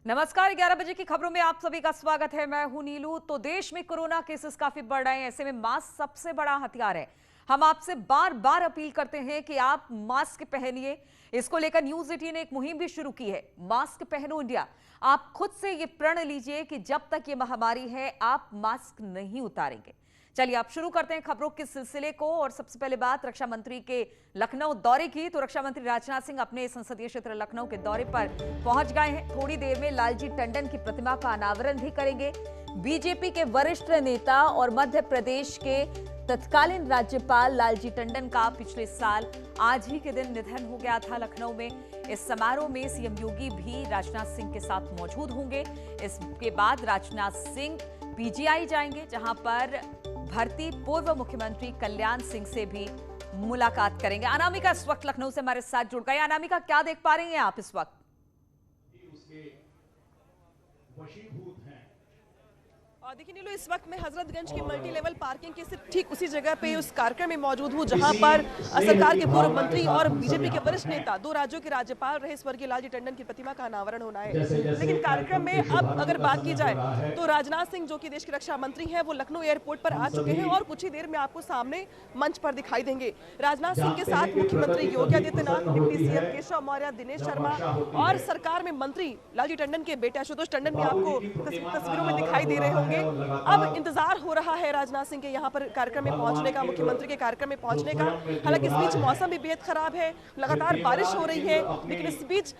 नमस्कार, 11 बजे की खबरों में आप सभी का स्वागत है। मैं हूं नीलू। तो देश में कोरोना केसेस काफी बढ़ रहे हैं, ऐसे में मास्क सबसे बड़ा हथियार है। हम आपसे बार बार अपील करते हैं कि आप मास्क पहनिए। इसको लेकर न्यूज 18 ने एक मुहिम भी शुरू की है, मास्क पहनो इंडिया। आप खुद से ये प्रण लीजिए कि जब तक ये महामारी है आप मास्क नहीं उतारेंगे। चलिए आप शुरू करते हैं खबरों के सिलसिले को। और सबसे पहले बात रक्षा मंत्री के लखनऊ दौरे की। तो रक्षा मंत्री राजनाथ सिंह अपने संसदीय क्षेत्र लखनऊ के दौरे पर पहुंच गए हैं। थोड़ी देर में लालजी टंडन की प्रतिमा का अनावरण भी करेंगे। बीजेपी के वरिष्ठ नेता और मध्य प्रदेश के तत्कालीन राज्यपाल लालजी टंडन का पिछले साल आज ही के दिन निधन हो गया था लखनऊ में। इस समारोह में सीएम योगी भी राजनाथ सिंह के साथ मौजूद होंगे। इसके बाद राजनाथ सिंह पीजीआई जाएंगे, जहां पर भर्ती पूर्व मुख्यमंत्री कल्याण सिंह से भी मुलाकात करेंगे। अनामिका इस वक्त लखनऊ से हमारे साथ जुड़ गई। अनामिका, क्या देख पा रही हैं आप इस वक्त? देखिए नीलू, इस वक्त मैं हजरतगंज की मल्टी लेवल पार्किंग के सिर्फ ठीक उसी जगह पे उस कार्यक्रम में मौजूद हूं जहां पर सरकार के पूर्व मंत्री और बीजेपी के वरिष्ठ नेता, दो राज्यों के राज्यपाल रहे स्वर्गीय लालजी टंडन की प्रतिमा का अनावरण होना है। लेकिन कार्यक्रम में अब अगर बात की जाए तो राजनाथ सिंह, जो कि देश के रक्षा मंत्री हैं, वो लखनऊ एयरपोर्ट पर आ चुके हैं और कुछ ही देर में आपको सामने मंच पर दिखाई देंगे। राजनाथ सिंह के साथ मुख्यमंत्री योगी आदित्यनाथ, डिप्टी सीएम केशव मौर्य, दिनेश शर्मा और सरकार में मंत्री लालजी टंडन के बेटे आशुतोष टंडन भी आपको तस्वीरों में दिखाई दे रहे होंगे। अब इंतजार हो रहा है राजनाथ सिंह के यहाँ पर कार्यक्रम में पहुंचने का, मुख्यमंत्री के कार्यक्रम में पहुंचने का। हालांकि इस बीच मौसम भी बेहद खराब है, लगातार बारिश हो रही है, लेकिन इस बीच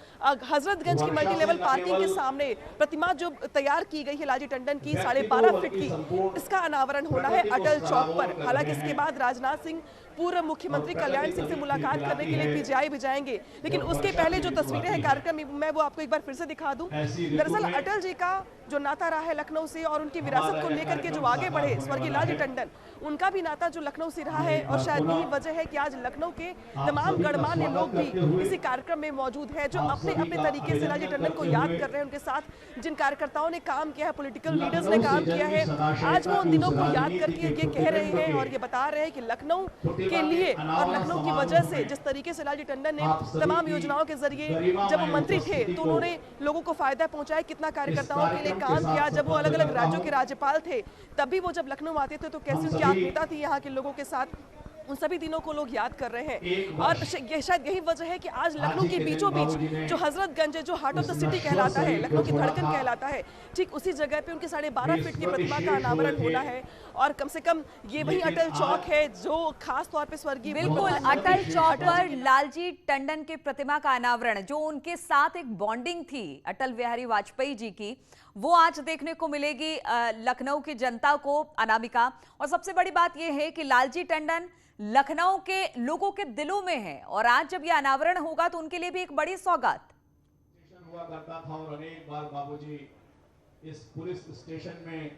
हजरतगंज की मल्टी लेवल पार्किंग के सामने प्रतिमा जो तैयार की गई है लालजी टंडन की 12.5 फीट की, इसका अनावरण होना है अटल चौक पर। हालांकि इसके बाद राजनाथ सिंह पूर्व मुख्यमंत्री कल्याण सिंह से मुलाकात करने के लिए पीजीआई भी जाएंगे। लेकिन उसके पहले जो तस्वीरें हैं कार्यक्रम में, मैं वो आपको एक बार फिर से दिखा दूं। दरअसल अटल जी का जो नाता रहा है लखनऊ से और उनकी विरासत को लेकर के जो आगे बढ़े स्वर्गीय लालजी टंडन, उनका भी नाता जो लखनऊ से रहा है। और शायद यही वजह है कि आज लखनऊ के तमाम गणमान्य लोग भी इसी कार्यक्रम में मौजूद है, जो अपने अपने तरीके से लालजी टंडन को याद कर रहे हैं। उनके साथ जिन कार्यकर्ताओं ने काम किया है, पॉलिटिकल लीडर्स ने काम किया है, आज वो उन दिनों को याद करके ये कह रहे हैं और ये बता रहे हैं कि लखनऊ के लिए और लखनऊ की वजह से जिस तरीके से लालजी टंडन ने तमाम योजनाओं के जरिए जब वो मंत्री थे तो उन्होंने लोगों को फायदा पहुंचाया, कितना कार्यकर्ताओं के लिए काम किया। जब वो अलग अलग राज्यों के राज्यपाल थे तब भी वो जब लखनऊ आते थे तो कैसी उनकी आत्मीयता थी यहाँ के लोगों के साथ, उन सभी दिनों को लोग याद कर रहे हैं। और शायद यही वजह है कि आज लखनऊ के बीचों बीच जो हजरतगंज है, जो हार्ट ऑफ द सिटी कहलाता है, लखनऊ की धड़कन कहलाता है, ठीक उसी जगह पे उनकी 12.5 फीट की प्रतिमा का अनावरण होना है। और कम से कम ये वही अटल चौक है जो खास तौर पे स्वर्गीय, बिल्कुल अटल चौक पर लालजी टंडन के प्रतिमा का अनावरण, जो उनके साथ एक बॉन्डिंग थी अटल बिहारी वाजपेयी जी की, वो आज देखने को मिलेगी लखनऊ की जनता को, अनामिका। और सबसे बड़ी बात यह है कि लालजी टंडन लखनऊ के लोगों के दिलों में है और आज जब यह अनावरण होगा तो उनके लिए भी एक बड़ी सौगात हुआ करता था। और अनेक बार बाबूजी इस पुलिस स्टेशन में,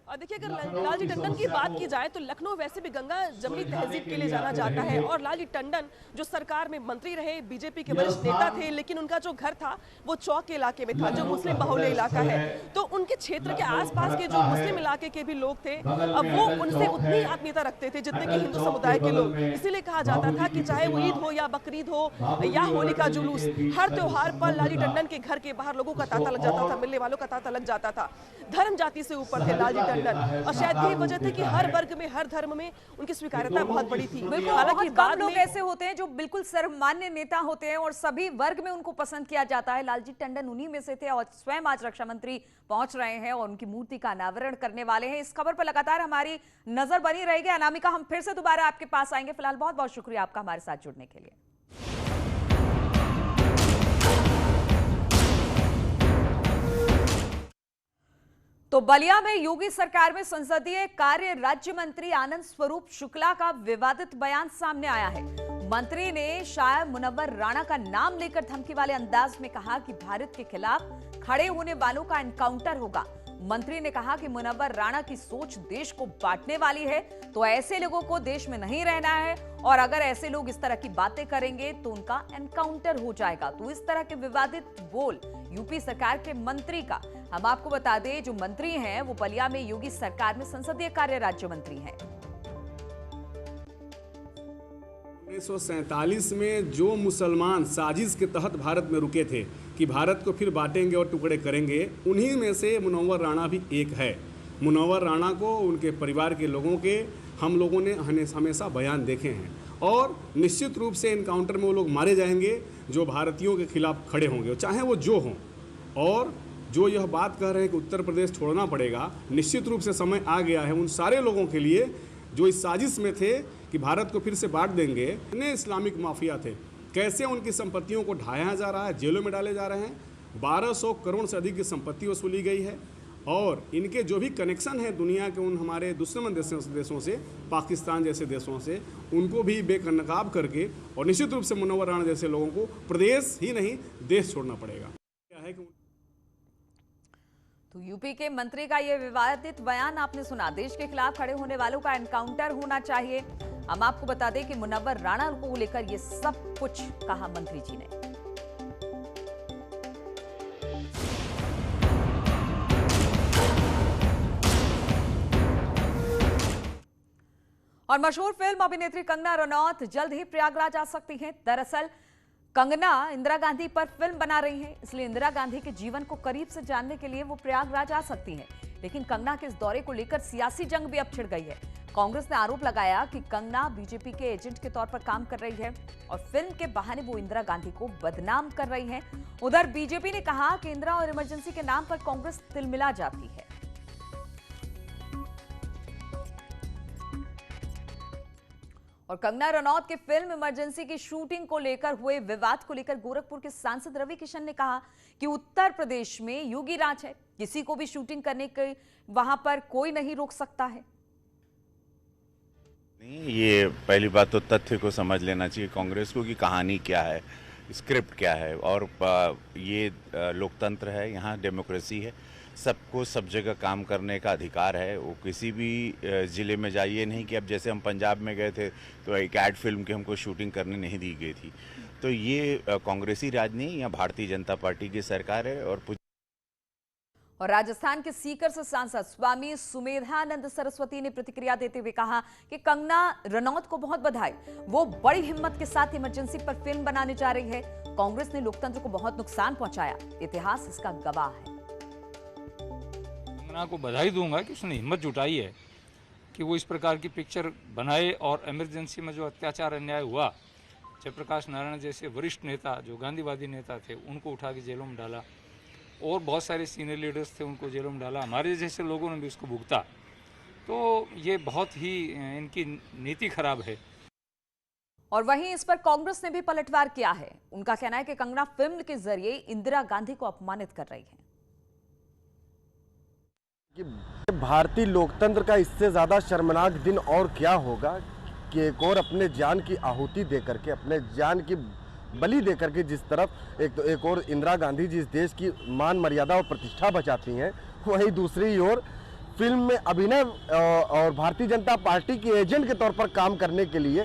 और देखिए अगर लालजी टंडन की बात की जाए तो लखनऊ वैसे भी गंगा जमनी तहजीब के लिए जाना जाता है। और लालजी टंडन जो सरकार में मंत्री रहे, बीजेपी के वरिष्ठ नेता थे, लेकिन उनका जो घर था वो चौक के इलाके में था, जो मुस्लिम बहुल्य इलाका है। तो उनके क्षेत्र के आसपास के जो मुस्लिम इलाके के भी लोग थे, अब वो उनसे उतनी आत्मीयता रखते थे जितने कि हिंदू समुदाय के लोग। इसीलिए कहा जाता था कि चाहे वो ईद हो या बकरीद हो या होली का जुलूस, हर त्योहार पर लालजी टंडन के घर के बाहर लोगों का तांता लग जाता था, मिलने वालों का तांता लग जाता था। धर्म जाति से ऊपर थे लालजी टंडन, और शायद यही वजह थी कि हर वर्ग में, हर धर्म में उनकी स्वीकार्यता बहुत बड़ी थी। हालांकि कम लोग ऐसे होते हैं जो बिल्कुल सर्वमान्य नेता होते हैं और सभी वर्ग में उनको पसंद किया जाता है। लालजी टंडन उन्हीं में से थे और स्वयं आज रक्षा मंत्री पहुंच रहे हैं और उनकी मूर्ति का अनावरण करने वाले हैं। इस खबर पर लगातार हमारी नजर बनी रहेगी। अनामिका, हम फिर से दोबारा आपके पास आएंगे। फिलहाल बहुत बहुत शुक्रिया आपका हमारे साथ जुड़ने के लिए। तो बलिया में योगी सरकार में संसदीय कार्य राज्य मंत्री आनंद स्वरूप शुक्ला का विवादित बयान सामने आया है। मंत्री ने शाह मुनव्वर राणा का नाम लेकर धमकी वाले अंदाज में कहा कि भारत के खिलाफ खड़े होने वालों का एनकाउंटर होगा। मंत्री ने कहा कि मुनव्वर राणा की सोच देश को बांटने वाली है, तो ऐसे लोगों को देश में नहीं रहना है और अगर ऐसे लोग इस तरह की बातें करेंगे तो उनका एनकाउंटर हो जाएगा। तो इस तरह के विवादित बोल यूपी सरकार के मंत्री का। हम आपको बता दें, जो मंत्री हैं वो बलिया में योगी सरकार में संसदीय कार्य राज्य मंत्री हैं। 1947 में जो मुसलमान साजिश के तहत भारत में रुके थे कि भारत को फिर बांटेंगे और टुकड़े करेंगे, उन्हीं में से मुनव्वर राणा भी एक है। मुनव्वर राणा को उनके परिवार के लोगों के हम लोगों ने हमेशा बयान देखे हैं और निश्चित रूप से इनकाउंटर में वो लोग मारे जाएंगे जो भारतीयों के खिलाफ खड़े होंगे, चाहे वो जो हों। और जो यह बात कह रहे हैं कि उत्तर प्रदेश छोड़ना पड़ेगा, निश्चित रूप से समय आ गया है उन सारे लोगों के लिए जो इस साजिश में थे कि भारत को फिर से बांट देंगे। इतने इस्लामिक माफिया थे, कैसे उनकी संपत्तियों को ढाया जा रहा है, जेलों में डाले जा रहे हैं। 1200 करोड़ से अधिक की संपत्ति वसूली गई है और इनके जो भी कनेक्शन है दुनिया के उन हमारे दुश्मन देशों से, पाकिस्तान जैसे देशों से, उनको भी बेनकाब करके और निश्चित रूप से मुनव्वर राणा जैसे लोगों को प्रदेश ही नहीं देश छोड़ना पड़ेगा। क्या है कि तो यूपी के मंत्री का ये विवादित बयान आपने सुना। देश के खिलाफ खड़े होने वालों का एनकाउंटर होना चाहिए। हम आपको बता दें कि मुनव्वर राणा को लेकर ये सब कुछ कहा मंत्री जी ने। और मशहूर फिल्म अभिनेत्री कंगना रनौत जल्द ही प्रयागराज आ सकती हैं। दरअसल कंगना इंदिरा गांधी पर फिल्म बना रही हैं, इसलिए इंदिरा गांधी के जीवन को करीब से जानने के लिए वो प्रयागराज आ सकती हैं। लेकिन कंगना के इस दौरे को लेकर सियासी जंग भी अब छिड़ गई है। कांग्रेस ने आरोप लगाया कि कंगना बीजेपी के एजेंट के तौर पर काम कर रही है और फिल्म के बहाने वो इंदिरा गांधी को बदनाम कर रही हैं। उधर बीजेपी ने कहा कि इंदिरा और इमरजेंसी के नाम पर कांग्रेस तिलमिला जाती है। और कंगना रनौत के फिल्म इमरजेंसी की शूटिंग को लेकर हुए विवाद को लेकर गोरखपुर के सांसद रवि किशन ने कहा कि उत्तर प्रदेश में योगी राज है, किसी को भी शूटिंग करने के वहां पर कोई नहीं रोक सकता है। नहीं, ये पहली बात तो तथ्य को समझ लेना चाहिए कांग्रेस को कि कहानी क्या है, स्क्रिप्ट क्या है। और ये लोकतंत्र है, यहाँ डेमोक्रेसी है, सबको सब जगह काम करने का अधिकार है। वो किसी भी ज़िले में जाइए, नहीं कि अब जैसे हम पंजाब में गए थे तो एक एड फिल्म की हमको शूटिंग करने नहीं दी गई थी। तो ये कांग्रेसी राज नहीं, यहाँ भारतीय जनता पार्टी की सरकार है। और राजस्थान के सीकर से सांसद स्वामी सुमेधानंद सरस्वती ने प्रतिक्रिया देते हुए कहा कि कंगना रनौत को बहुत बधाई, वो बड़ी हिम्मत के साथ इमरजेंसी पर फिल्म बनाने जा रही है। कांग्रेस ने लोकतंत्र को बहुत नुकसान पहुंचाया, इतिहास इसका गवाह है। कंगना को बधाई दूंगा कि उसने हिम्मत जुटाई है कि वो इस प्रकार की पिक्चर बनाए और इमरजेंसी में जो अत्याचार अन्याय हुआ, जयप्रकाश नारायण जैसे वरिष्ठ नेता जो गांधीवादी नेता थे उनको उठा के जेलों में डाला और बहुत सारे सीनियर लीडर्स थे उनको जेलों में डाला, हमारे जैसे लोगों ने भी उसको भुगता। तो ये बहुत ही इनकी नीति खराब है। और वहीं इस पर कांग्रेस ने भी पलटवार किया है। उनका कहना है कि कंगना फिल्म के जरिए इंदिरा गांधी को अपमानित कर रही है। कि भारतीय लोकतंत्र का इससे ज्यादा शर्मनाक दिन और क्या होगा कि एक और अपने जान की आहुति देकर के, अपने जान की बलि देकर के जिस तरफ एक और इंदिरा गांधी जी इस देश की मान मर्यादा और प्रतिष्ठा बचाती हैं, वहीं दूसरी ओर फिल्म में अभिनय और भारतीय जनता पार्टी के एजेंट के तौर पर काम करने के लिए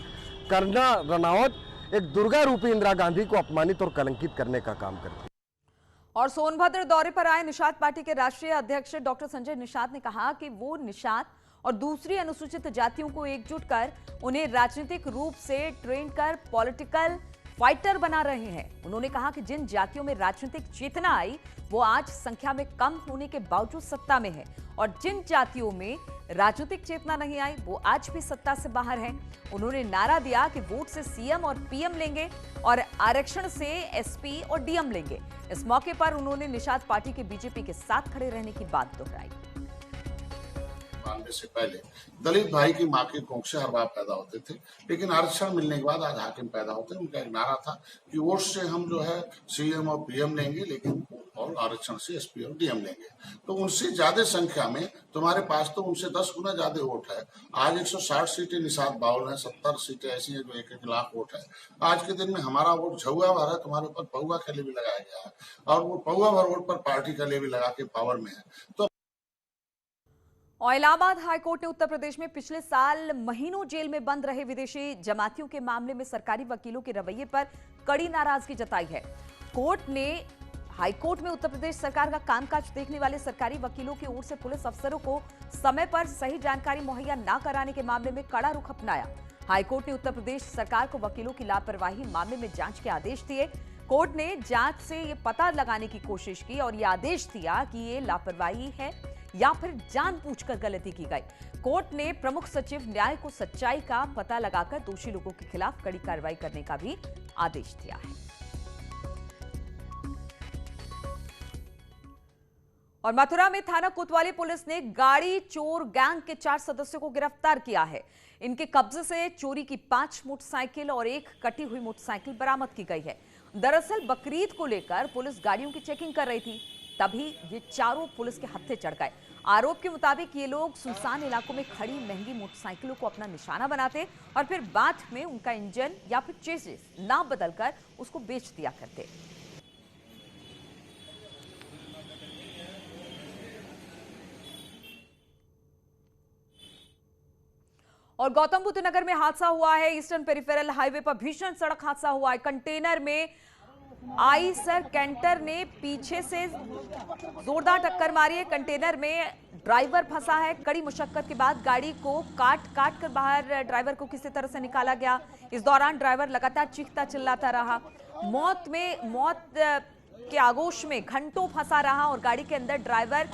कंगना रनौत एक दुर्गा रूपी इंदिरा गांधी को अपमानित और कलंकित करने का काम करती है। और सोनभद्र दौरे पर आए निषाद पार्टी के राष्ट्रीय अध्यक्ष डॉक्टर संजय निषाद ने कहा कि वो निषाद और दूसरी अनुसूचित जातियों को एकजुट कर उन्हें राजनीतिक रूप से ट्रेन कर पॉलिटिकल फाइटर बना रहे हैं। उन्होंने कहा कि जिन जातियों में राजनीतिक चेतना आई वो आज संख्या में कम होने के बावजूद सत्ता में है और जिन जातियों में राजनीतिक चेतना नहीं आई वो आज भी सत्ता से बाहर है। उन्होंने नारा दिया कि वोट से सीएम और पीएम लेंगे और आरक्षण से एसपी और डीएम लेंगे। इस मौके पर उन्होंने निषाद पार्टी के बीजेपी के साथ खड़े रहने की बात दोहराई। से पहले दलित भाई की मां के कोख से हर बार पैदा होते थे, लेकिन आरक्षण मिलने के बाद आज हाकिम पैदा होते हैं। उनका एक नारा था कि वोट से हम जो है सीएम और पीएम लेंगे, लेकिन और आरक्षण से एसपी और डीएम लेंगे। तो उनसे ज्यादा संख्या में तुम्हारे पास तो उनसे 10 गुना ज्यादा वोट है। आज 160 सीटें निषाद बाउल है, 70 सीटें ऐसी हैं जो 1-1 लाख वोट है। आज के दिन में हमारा वोट झुआ भर है, तुम्हारे ऊपर पौवा का लेवी लगाया गया है और वो पौवा भर वोट पर पार्टी का लेवी लगा के पावर में है। तो और इलाहाबाद हाईकोर्ट ने उत्तर प्रदेश में पिछले साल महीनों जेल में बंद रहे विदेशी जमातियों के मामले में सरकारी वकीलों के रवैये पर कड़ी नाराजगी जताई है। कोर्ट ने हाईकोर्ट में उत्तर प्रदेश सरकार का कामकाज देखने वाले सरकारी वकीलों की ओर से पुलिस अफसरों को समय पर सही जानकारी मुहैया न कराने के मामले में कड़ा रुख अपनाया। हाईकोर्ट ने उत्तर प्रदेश सरकार को वकीलों की लापरवाही मामले में जांच के आदेश दिए। कोर्ट ने जांच से ये पता लगाने की कोशिश की और ये आदेश दिया कि ये लापरवाही है या फिर जानबूझकर गलती की गई। कोर्ट ने प्रमुख सचिव न्याय को सच्चाई का पता लगाकर दोषी लोगों के खिलाफ कड़ी कार्रवाई करने का भी आदेश दिया है। और मथुरा में थाना कोतवाली पुलिस ने गाड़ी चोर गैंग के 4 सदस्यों को गिरफ्तार किया है। इनके कब्जे से चोरी की 5 मोटरसाइकिल और 1 कटी हुई मोटरसाइकिल बरामद की गई है। दरअसल बकरीद को लेकर पुलिस गाड़ियों की चेकिंग कर रही थी, तभी ये चारों पुलिस के हत्थे चढ़ गए। आरोप के मुताबिक ये लोग सुनसान इलाकों में खड़ी महंगी मोटरसाइकिलों को अपना निशाना बनाते और फिर बाद में उनका इंजन या फिर चेसिस नाम बदलकर उसको बेच दिया करते। और गौतम बुद्ध नगर में हादसा हुआ है। ईस्टर्न पेरिफेरल हाईवे पर भीषण सड़क हादसा हुआ है। कंटेनर में आई सर कैंटर ने पीछे से जोरदार टक्कर मारी है। कंटेनर में ड्राइवर फंसा है। कड़ी मुशक्कत के बाद गाड़ी को काट कर बाहर ड्राइवर को किसी तरह से निकाला गया। इस दौरान ड्राइवर लगातार चीखता चिल्लाता रहा। मौत के आगोश में घंटों फंसा रहा और गाड़ी के अंदर ड्राइवर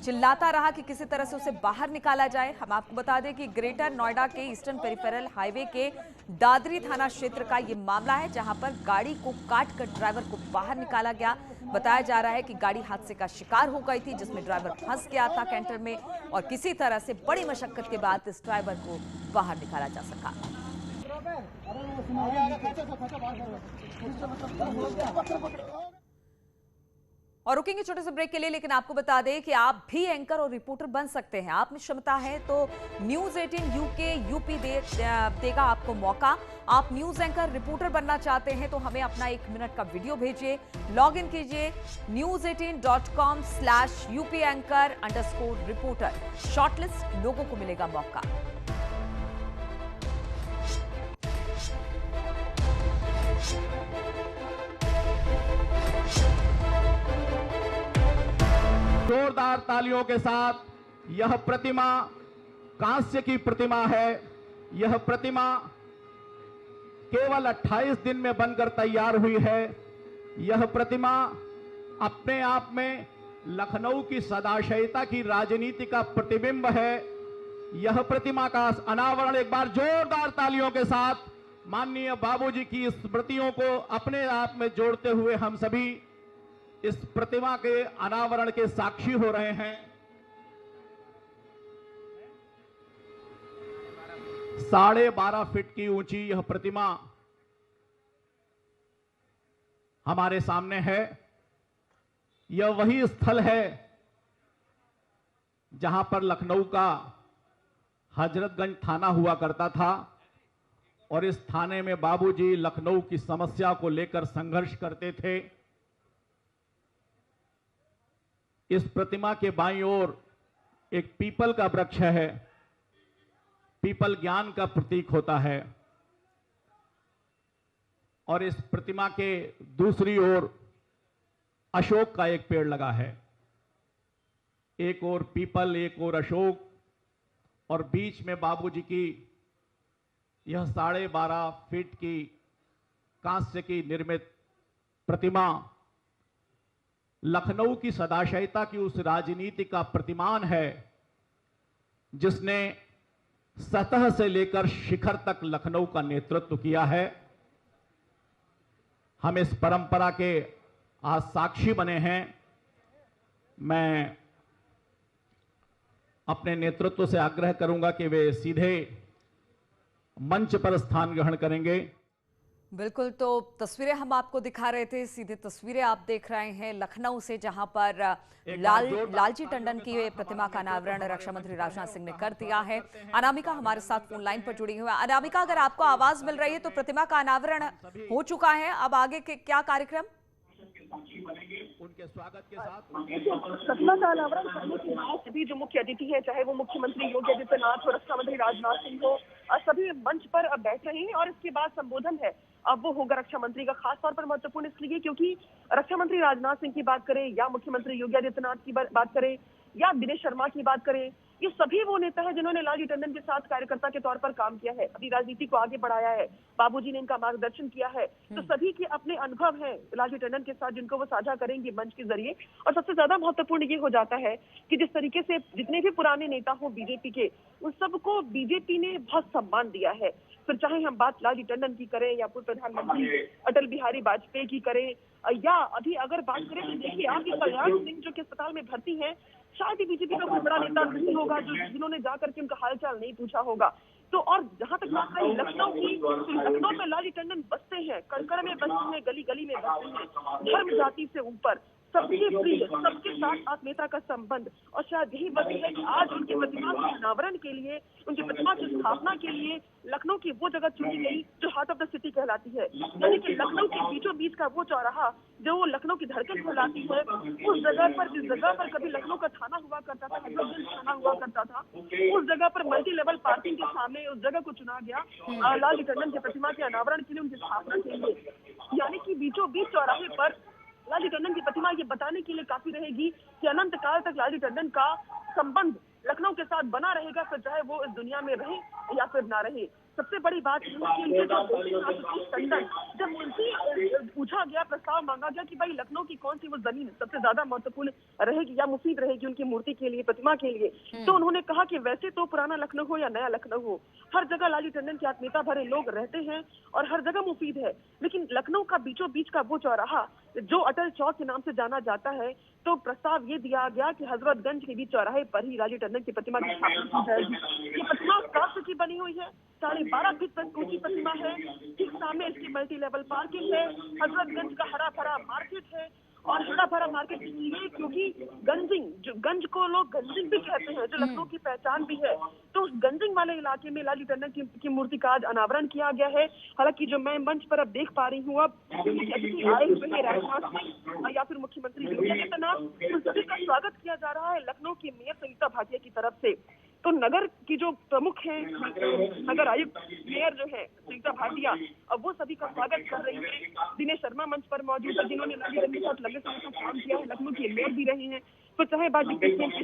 चिल्लाता रहा कि किसी तरह से उसे बाहर निकाला जाए। हम आपको बता दें कि ग्रेटर नोएडा के ईस्टर्न पेरिफेरल हाईवे के दादरी थाना क्षेत्र का ये मामला है, जहां पर गाड़ी को काट कर ड्राइवर को बाहर निकाला गया। बताया जा रहा है कि गाड़ी हादसे का शिकार हो गई थी, जिसमें ड्राइवर फंस गया था कैंटर में और किसी तरह से बड़ी मशक्कत के बाद इस ड्राइवर को बाहर निकाला जा सका। और रुकेंगे छोटे से ब्रेक के लिए, लेकिन आपको बता दें कि आप भी एंकर और रिपोर्टर बन सकते हैं। आप में क्षमता है तो न्यूज 18 यूके यूपी देगा आपको मौका। आप न्यूज एंकर रिपोर्टर बनना चाहते हैं तो हमें अपना 1 मिनट का वीडियो भेजिए। लॉग इन कीजिए news18.com/UPanchor_reporter। शॉर्टलिस्ट लोगों को मिलेगा मौका। जोरदार तालियों के साथ यह प्रतिमा कांस्य की प्रतिमा है। यह प्रतिमा केवल 28 दिन में बनकर तैयार हुई है। यह प्रतिमा अपने आप में लखनऊ की सदाशयता की राजनीति का प्रतिबिंब है। यह प्रतिमा का अनावरण एक बार जोरदार तालियों के साथ माननीय बाबूजी की स्मृतियों को अपने आप में जोड़ते हुए हम सभी इस प्रतिमा के अनावरण के साक्षी हो रहे हैं। 12.5 फीट की ऊंची यह प्रतिमा हमारे सामने है। यह वही स्थल है जहां पर लखनऊ का हजरतगंज थाना हुआ करता था और इस थाने में बाबूजी लखनऊ की समस्या को लेकर संघर्ष करते थे। इस प्रतिमा के बाईं ओर एक पीपल का वृक्ष है। पीपल ज्ञान का प्रतीक होता है और इस प्रतिमा के दूसरी ओर अशोक का एक पेड़ लगा है। एक ओर पीपल, एक ओर अशोक और बीच में बाबूजी की यह 12.5 फीट की कांस्य की निर्मित प्रतिमा लखनऊ की सदाशयता की उस राजनीति का प्रतिमान है जिसने सतह से लेकर शिखर तक लखनऊ का नेतृत्व किया है। हम इस परंपरा के आज साक्षी बने हैं। मैं अपने नेतृत्व से आग्रह करूंगा कि वे सीधे मंच पर स्थान ग्रहण करेंगे। बिल्कुल, तो तस्वीरें हम आपको दिखा रहे थे, सीधे तस्वीरें आप देख रहे हैं लखनऊ से, जहां पर लालजी टंडन की प्रतिमा का अनावरण रक्षा मंत्री राजनाथ सिंह ने कर दिया है। अनामिका हमारे साथ फोन लाइन पर जुड़ी हुई है। अनामिका, अगर आपको आवाज मिल रही है तो प्रतिमा का अनावरण हो चुका है, अब आगे के क्या कार्यक्रम? उनके स्वागत के साथ प्रतिमा का अनावरण करने के बाद सभी जो मुख्य अतिथि है, चाहे वो मुख्यमंत्री योगी आदित्यनाथ और रक्षा मंत्री राजनाथ सिंह हो, सभी मंच पर अब बैठ रहे हैं और इसके बाद संबोधन है अब वो होगा रक्षा मंत्री का। खास तौर पर महत्वपूर्ण इसलिए क्योंकि रक्षा मंत्री राजनाथ सिंह की बात करें या मुख्यमंत्री योगी आदित्यनाथ की बात करें या दिनेश शर्मा की बात करें, ये सभी वो नेता हैं जिन्होंने लालजी टंडन के साथ कार्यकर्ता के तौर पर काम किया है, अपनी राजनीति को आगे बढ़ाया है, बाबूजी ने इनका मार्गदर्शन किया है। तो सभी के अपने अनुभव हैं लालजी टंडन के साथ जिनको वो साझा करेंगे मंच के जरिए। और सबसे ज्यादा महत्वपूर्ण ये हो जाता है कि जिस तरीके से जितने भी पुराने नेता हो बीजेपी के, उन सबको बीजेपी ने बहुत सम्मान दिया है। फिर चाहे हम बात लालजी टंडन की करें या पूर्व प्रधानमंत्री अटल बिहारी वाजपेयी की करें, या अभी अगर बात करें तो देखिए आप कल्याण सिंह जो कि अस्पताल में भर्ती हैं, शायद ही बीजेपी का कोई बड़ा नेता नहीं होगा जिन्होंने जाकर के उनका हालचाल नहीं पूछा होगा। तो और जहां तक बात रही लखनऊ की, तो लखनऊ में लालजी टंडन बसते हैं, कड़कड़ में बसते हैं, गली गली में बसते हैं, धर्म जाति से ऊपर सबके प्रिय, सबके साथ आत्मीयता का संबंध। और शायद यही वजह है कि आज उनकी प्रतिमा के अनावरण के लिए, उनकी प्रतिमा की स्थापना के लिए लखनऊ की वो जगह चुनी गई जो हार्ट ऑफ द सिटी कहलाती है। यानी कि लखनऊ के बीचों बीच का वो चौराहा जो लखनऊ की धड़कन कहलाती है, उस जगह पर, जिस जगह पर कभी लखनऊ का थाना हुआ करता था, हजरतगंज थाना हुआ करता था, उस जगह पर मल्टी लेवल पार्किंग के सामने उस जगह को चुना गया लालजी टंडन की प्रतिमा के अनावरण के लिए, उनकी स्थापना के लिए। यानी कि बीचों बीच चौराहे पर लालजी टंडन की प्रतिमा ये बताने के लिए काफी रहेगी कि अनंत काल तक लालजी टंडन का संबंध लखनऊ के साथ बना रहेगा, फिर चाहे वो इस दुनिया में रहे या फिर ना रहे। सबसे बड़ी बात ये है कि उनके जो बेटे आशुतोष टंडन, जब उनसे पूछा गया, प्रस्ताव मांगा गया कि भाई लखनऊ की कौन सी वो जमीन सबसे ज्यादा महत्वपूर्ण रहेगी या मुफीद रहेगी उनकी मूर्ति के लिए, प्रतिमा के लिए, तो उन्होंने कहा कि वैसे तो पुराना लखनऊ हो या नया लखनऊ हो, हर जगह लालजी टंडन की आत्मीयता भरे लोग रहते हैं और हर जगह मुफीद है। लेकिन लखनऊ का बीचों बीच का वो चौराहा जो अटल चौक के नाम से जाना जाता है, तो प्रस्ताव ये दिया गया कि हजरतगंज के बीच चौराहे पर ही लालजी टंडन की प्रतिमा की स्थापना की जाएगी। ये प्रतिमा कांस्य की बनी हुई है, 12.5 फीट ऊंची प्रतिमा है, ठीक सामने इसकी मल्टी लेवल पार्किंग है, हजरतगंज का हरा भरा मार्केट है। और हरा भरा मार्केट इसलिए क्योंकि गंजिंग, जो गंज को लोग गंजिंग भी कहते हैं, जो लखनऊ की पहचान भी है, तो उस गंजिंग वाले इलाके में लालजी टंडन की मूर्ति का आज अनावरण किया गया है। हालांकि जो मैं मंच पर अब देख पा रही हूँ, अब आए हुए हैं राजनाथ सिंह या फिर मुख्यमंत्री योगी आदित्यनाथ, उन सभी का स्वागत किया जा रहा है लखनऊ की मेयर संगीता भाटिया की तरफ से। तो नगर की जो प्रमुख हैं, नगर आयुक्त मेयर जो है संगीता भाटिया, अब वो सभी का स्वागत कर रही है। दिनेश शर्मा मंच पर मौजूद है जिन्होंने लालजी टंडन के साथ लंबे समय तक काम किया है, लखनऊ की मेयर भी रही हैं। तो चाहे बात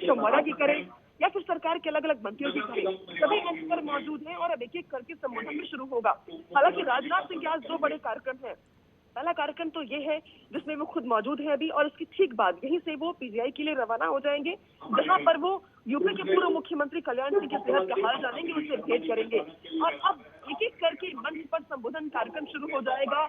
शोमवारा की करें या फिर सरकार के अलग अलग मंत्रियों की करें, सभी मंच पर मौजूद हैं और अब एक एक करके संबोधन भी शुरू होगा। हालांकि राजनाथ सिंह के आज 2 बड़े कार्यक्रम है। पहला कार्यक्रम तो ये है जिसमें वो खुद मौजूद है अभी, और इसकी ठीक बाद यहीं से वो पीजीआई के लिए रवाना हो जाएंगे, जहां पर वो यूपी के पूर्व मुख्यमंत्री कल्याण सिंह की सेहत का हाल जानेंगे, उससे भेंट करेंगे। और अब एक एक करके मंच पर संबोधन कार्यक्रम शुरू हो जाएगा,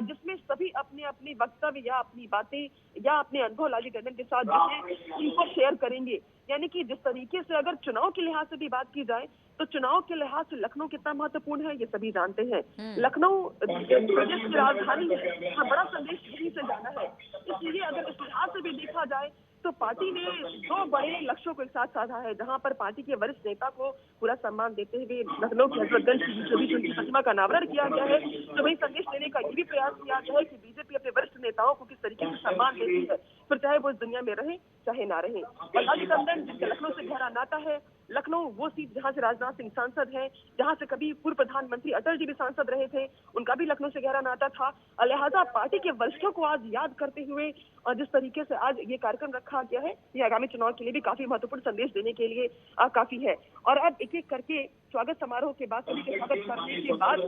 जिसमें सभी अपने अपने वक्तव्य या अपनी बातें या अपने अनुभव लालजी टंडन के साथ जो है उनको शेयर करेंगे। यानी कि जिस तरीके से अगर चुनाव के लिहाज से भी बात की जाए, तो चुनाव के लिहाज से लखनऊ कितना महत्वपूर्ण है ये सभी जानते हैं। लखनऊ प्रदेश की राजधानी है, बड़ा संदेश यहीं से जाना है। इसलिए अगर इस लिहाज से भी देखा जाए तो पार्टी ने 2 बड़े लक्ष्यों को एक साथ साधा है, जहां पर पार्टी के वरिष्ठ नेता को पूरा सम्मान देते हुए लखनऊ के हजरतगंज की बीचों बीच उनकी प्रतिमा का अनावरण किया गया है। तो वही संदेश देने का ये भी प्रयास किया गया है कि बीजेपी अपने वरिष्ठ नेताओं को किस तरीके से सम्मान देती है, फिर चाहे वो इस दुनिया में रहे चाहे ना रहे। और लालजी टंडन जिसका लखनऊ से गहरा नाता है, लखनऊ वो सीट जहां से राजनाथ सिंह सांसद हैं, जहां से कभी पूर्व प्रधानमंत्री अटल जी भी सांसद रहे थे, उनका भी लखनऊ से गहरा नाता था। लिहाजा पार्टी के वरिष्ठों को आज याद करते हुए और जिस तरीके से आज ये कार्यक्रम रखा गया है, ये आगामी चुनाव के लिए भी काफी महत्वपूर्ण संदेश देने के लिए काफी है। और अब एक एक करके स्वागत समारोह के बाद सभी के स्वागत करने के बाद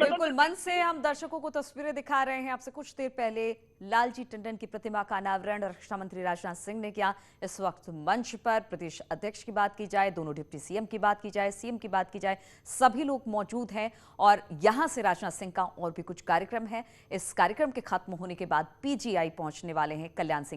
बिल्कुल मंच से हम दर्शकों को तस्वीरें दिखा रहे हैं। आपसे कुछ देर पहले लालजी टंडन की प्रतिमा का अनावरण रक्षा मंत्री राजनाथ सिंह ने किया। इस वक्त मंच पर प्रदेश अध्यक्ष की बात की जाए, दोनों डिप्टी सीएम की बात की जाए, सीएम की बात की जाए, सभी लोग मौजूद हैं। और यहां से राजनाथ सिंह का और भी कुछ कार्यक्रम है। इस कार्यक्रम के खत्म होने के बाद पीजीआई पहुंचने वाले हैं कल्याण सिंह।